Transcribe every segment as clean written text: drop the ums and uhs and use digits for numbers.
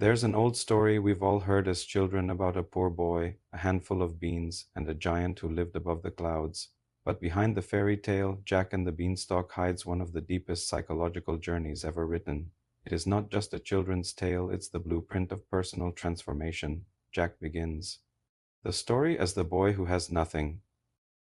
There's an old story we've all heard as children about a poor boy, a handful of beans, and a giant who lived above the clouds. But behind the fairy tale, Jack and the Beanstalk hides one of the deepest psychological journeys ever written. It is not just a children's tale, it's the blueprint of personal transformation. Jack begins the story as the boy who has nothing.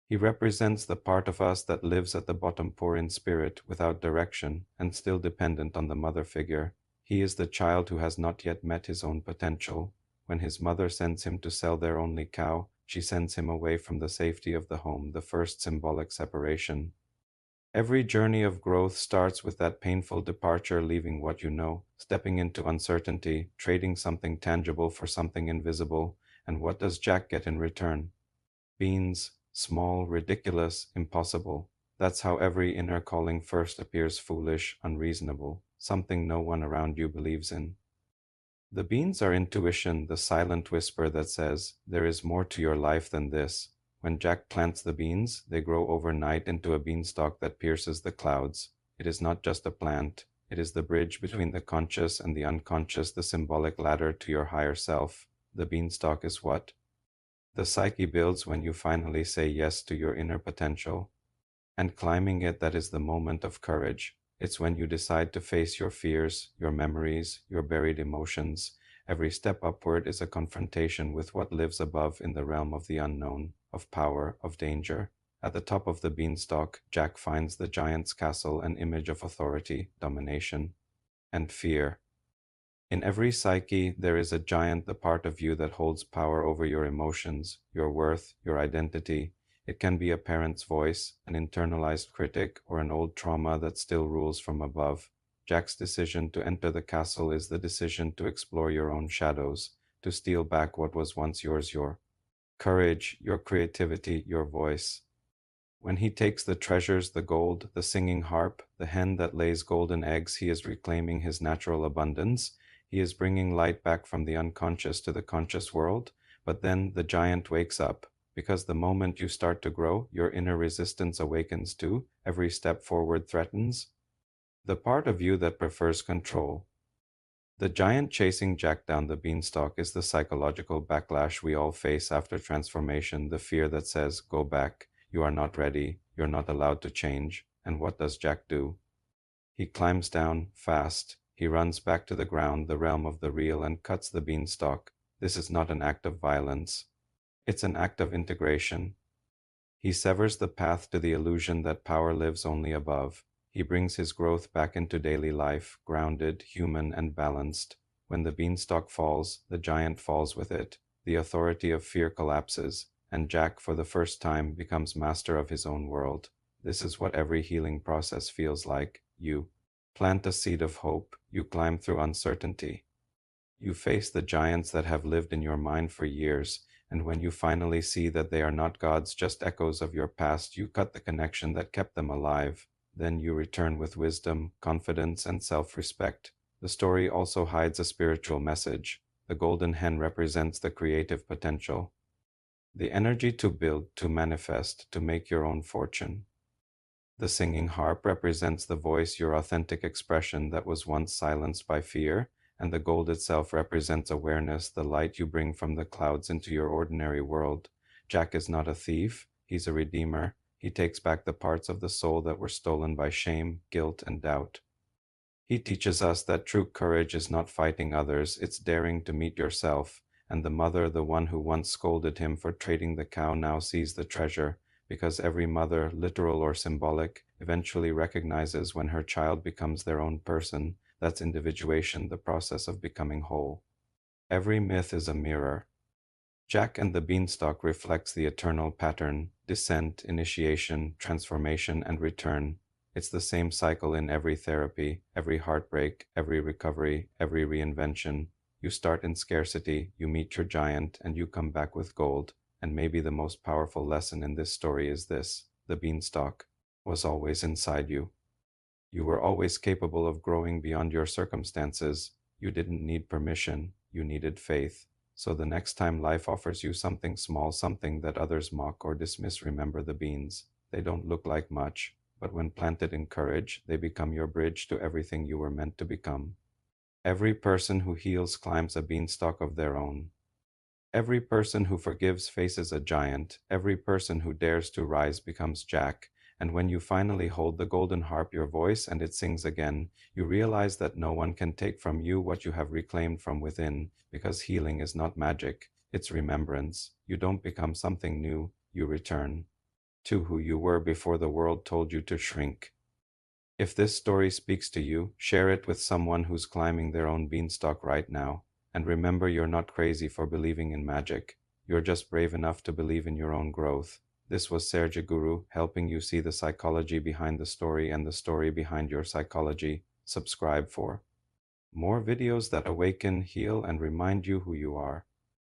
He represents the part of us that lives at the bottom, poor in spirit, without direction, and still dependent on the mother figure. He is the child who has not yet met his own potential. When his mother sends him to sell their only cow, she sends him away from the safety of the home, the first symbolic separation. Every journey of growth starts with that painful departure, leaving what you know, stepping into uncertainty, trading something tangible for something invisible. And what does Jack get in return? Beans, small, ridiculous, impossible. That's how every inner calling first appears: foolish, unreasonable, something no one around you believes in. The beans are intuition, the silent whisper that says, there is more to your life than this. When Jack plants the beans, they grow overnight into a beanstalk that pierces the clouds. It is not just a plant, it is the bridge between the conscious and the unconscious, the symbolic ladder to your higher self. The beanstalk is what the psyche builds when you finally say yes to your inner potential. And climbing it, that is the moment of courage. It's when you decide to face your fears, your memories, your buried emotions. Every step upward is a confrontation with what lives above in the realm of the unknown, of power, of danger. At the top of the beanstalk, Jack finds the giant's castle, an image of authority, domination, and fear. In every psyche, there is a giant, the part of you that holds power over your emotions, your worth, your identity. It can be a parent's voice, an internalized critic, or an old trauma that still rules from above. Jack's decision to enter the castle is the decision to explore your own shadows, to steal back what was once yours, your courage, your creativity, your voice. When he takes the treasures, the gold, the singing harp, the hen that lays golden eggs, he is reclaiming his natural abundance. He is bringing light back from the unconscious to the conscious world. But then the giant wakes up, because the moment you start to grow, your inner resistance awakens too. Every step forward threatens the part of you that prefers control. The giant chasing Jack down the beanstalk is the psychological backlash we all face after transformation, the fear that says, go back, you are not ready, you're not allowed to change. And what does Jack do? He climbs down, fast. He runs back to the ground, the realm of the real, and cuts the beanstalk. This is not an act of violence. It's an act of integration. He severs the path to the illusion that power lives only above. He brings his growth back into daily life, grounded, human, and balanced. When the beanstalk falls, the giant falls with it. The authority of fear collapses, and Jack, for the first time, becomes master of his own world. This is what every healing process feels like. You plant a seed of hope. You climb through uncertainty. You face the giants that have lived in your mind for years, and when you finally see that they are not gods, just echoes of your past, you cut the connection that kept them alive. Then you return with wisdom, confidence, and self-respect. The story also hides a spiritual message. The golden hen represents the creative potential, the energy to build, to manifest, to make your own fortune. The singing harp represents the voice, your authentic expression that was once silenced by fear, and the gold itself represents awareness, the light you bring from the clouds into your ordinary world. Jack is not a thief, he's a redeemer. He takes back the parts of the soul that were stolen by shame, guilt, and doubt. He teaches us that true courage is not fighting others, it's daring to meet yourself. And the mother, the one who once scolded him for trading the cow, now sees the treasure, because every mother, literal or symbolic, eventually recognizes when her child becomes their own person. That's individuation, the process of becoming whole. Every myth is a mirror. Jack and the Beanstalk reflects the eternal pattern: descent, initiation, transformation, and return. It's the same cycle in every therapy, every heartbreak, every recovery, every reinvention. You start in scarcity, you meet your giant, and you come back with gold. And maybe the most powerful lesson in this story is this: the beanstalk was always inside you. You were always capable of growing beyond your circumstances. You didn't need permission, you needed faith. So the next time life offers you something small, something that others mock or dismiss, remember the beans. They don't look like much, but when planted in courage, they become your bridge to everything you were meant to become. Every person who heals climbs a beanstalk of their own. Every person who forgives faces a giant. Every person who dares to rise becomes Jack. And when you finally hold the golden harp your voice and it sings again, you realize that no one can take from you what you have reclaimed from within, because healing is not magic, it's remembrance. You don't become something new, you return to who you were before the world told you to shrink. If this story speaks to you, share it with someone who's climbing their own beanstalk right now. And remember, you're not crazy for believing in magic. You're just brave enough to believe in your own growth. This was Sergey Guru, helping you see the psychology behind the story and the story behind your psychology. Subscribe for more videos that awaken, heal, and remind you who you are.